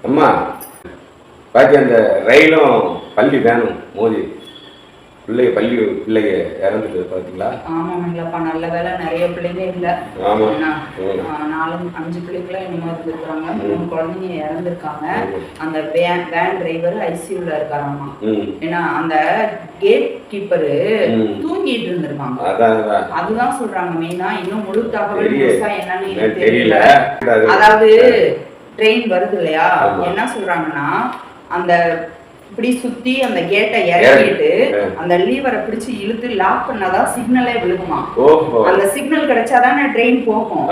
அம்மா பாக்கி அந்த ரயிலும் பள்ளி வேணும் மோதி பிள்ளைங்க இறந்துட்டு பாத்தீங்களா? ஆமாங்களப்பா, நல்ல வேலை நிறைய பிள்ளைங்க இல்லை. ஆமா, 4-5 பிள்ளைங்களா என்னமோ இருந்திருக்காங்க. 3 குழந்தைங்க இறந்துருக்காங்க. அந்த வேன் டிரைவர் ஐசியூல இருக்காராமா. ஏன்னா அந்த கேட் கீப்பரு தூங்கிட்டு இருந்திருக்காங்க. அதுதான் சொல்றாங்க மெயினா. இன்னும் முழு தகவல் என்னன்னு தெரியல. அதாவது ட்ரெயின் வருது இல்லையா, என்ன சொல்றாங்கன்னா அந்த இப்படி சுத்தி அந்த கேட்டை இறக்கிட்டு அந்த லீவரை பிடிச்சு இழுத்து லாக் பண்ணாதான் சிக்னலே விழுகுமா. அந்த சிக்னல் கிடைச்சாதானே ட்ரெயின் போகும்.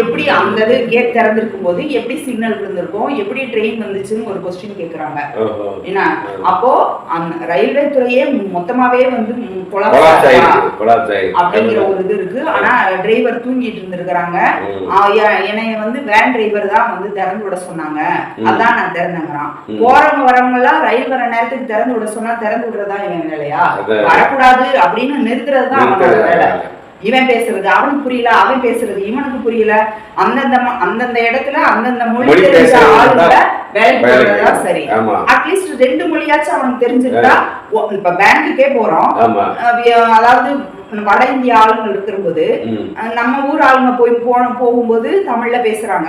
எப்படி அந்த கேட் திறந்திருக்கும் போது எப்படி சிக்னல் விழுந்திருக்கும், எப்படி ட்ரெயின் வந்துச்சுன்னு ஒரு கொஸ்டின் கேக்குறாங்க. என்ன அப்போ அந்த ரயில்வே துறையே மொத்தமாவே வந்து அப்படிங்கிற ஒரு இது இருக்கு. ஆனா டிரைவர் தூங்கிட்டு இருந்திருக்கிறாங்க. என்னைய வந்து வேன் டிரைவர் தான் வந்து திறந்து விட சொன்னாங்க, அதான் நான் திறந்தேங்கிறான். போறவங்க வரவங்க எல்லாம் ரயில் வர நேரத்துக்கு திறந்து விட சொன்னா திறந்து விடுறதா இவன் வேலையா? வரக்கூடாது அப்படின்னு நிறுத்துறதுதான் அவனோட வேலை. இவன் பேசுறது அவனுக்கு புரியல, அவன் பேசுறது இவனுக்கு புரியல. அந்தந்த இடத்துல அந்தந்த மொழி தெரிஞ்ச ஆளுங்க வேலைக்கு போறதா சரி. அட்லீஸ்ட் 2 மொழியாச்சும் அவனுக்கு தெரிஞ்சுட்டா. இப்ப பேங்குக்கே போறோம், அதாவது வட இந்திய ஆளுங்க இருக்கிறபோது நம்ம ஊர் ஆளுங்க போகும்போது தமிழ்ல பேசுறாங்க.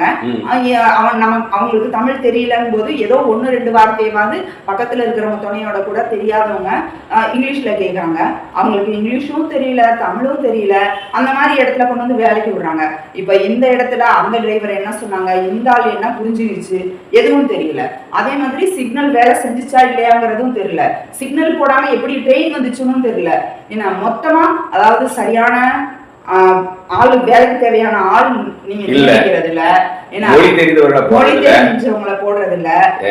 அவங்களுக்கு தமிழ் தெரியலன்னு போது ஏதோ 1-2 வார்த்தையாவது பக்கத்துல இருக்கிறவங்க துணையோட கூட தெரியாதவங்க இங்கிலீஷ்ல கேட்கறாங்க. அவங்களுக்கு இங்கிலீஷும் தெரியல, தமிழும் தெரியல. அந்த மாதிரி இடத்துல கொண்டு வந்து வேலைக்கு விடுறாங்க. இப்ப இந்த இடத்துல அந்த டிரைவர் என்ன சொன்னாங்க, இந்த ஆள் என்ன புரிஞ்சுக்கிச்சு, எதுவும் தெரியல. அதே மாதிரி சிக்னல் வேலை செஞ்சுச்சா இல்லையாங்கிறதும் தெரியல. சிக்னல் போடாம எப்படி ட்ரெயின் வந்துச்சுன்னு தெரியல. ஏன்னா மொத்தமா அதாவது சரியான ஆளு வேலைக்கு தேவையான ஆள் நீங்க நியமிக்கிறது இல்ல. மொழி தெரிஞ்சவங்களை போடுறது இல்ல.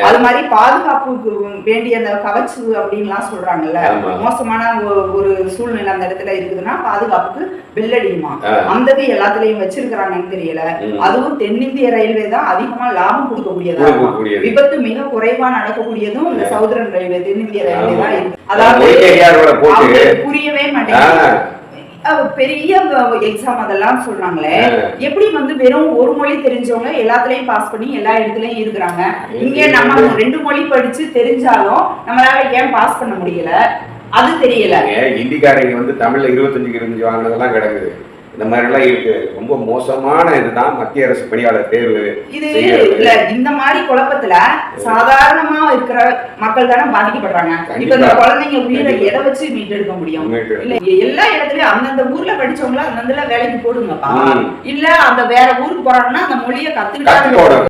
அது மாதிரி பாதுகாப்புக்கு வேண்டிய அந்த கவச்சு அப்படின்லாம் சொல்றாங்கல்ல, மோசமான ஒரு சூழ்நிலை அந்த இடத்துல இருக்குதுன்னா பாதுகாப்புக்கு பில்லடியுமா, அந்த எல்லாத்துலயும் வச்சிருக்கிறாங்கன்னு தெரியல. அதுவும் தென்னிந்திய ரயில்வே தான் அதிகமா லாபம் கொடுக்கக்கூடியதா, விபத்து மிக குறைவா நடக்கக்கூடியதும் இந்த சவுதர்ன் ரயில்வே தென்னிந்திய ரயில்வே தான் இருக்கு. அதாவது புரியவே மாட்டேங்குது. பெரிய எக்ஸாம் அதெல்லாம் சொல்றாங்களே, எப்படி வந்து வெறும் ஒரு மொழி தெரிஞ்சவங்க எல்லாத்துலயும் பாஸ் பண்ணி எல்லா இடத்துலயும் இருக்கிறாங்க. இங்க நம்ம 2 மொழி படிச்சு தெரிஞ்சாலும் நம்மளால ஏன் பாஸ் பண்ண முடியல, அது தெரியல. இந்திக்காரங்க வந்து தமிழ்ல 25 வாங்கினதெல்லாம் கிடக்குது. இந்த மாதிரி எல்லாம் இருக்கு. ரொம்ப மோசமான இதுதான் மத்திய அரசு பணியாளர் தேர்வு. இது இல்ல, இந்த மாதிரி குழப்பத்துல சாதாரணமா இருக்கிற மக்கள் தானே பாதிக்கப்படுறாங்க. இப்ப இந்த குழந்தைங்க உயிரை எதை வச்சு மீட்டெடுக்க முடியும்? இல்ல, எல்லா இடத்துலயும் அந்தந்த ஊர்ல படிச்சவங்கள அந்தந்த வேலைக்கு போடுங்கப்பா. இல்ல அந்த வேற ஊருக்கு போறாங்கன்னா அந்த மொழியை கத்துக்கிட்டாங்க.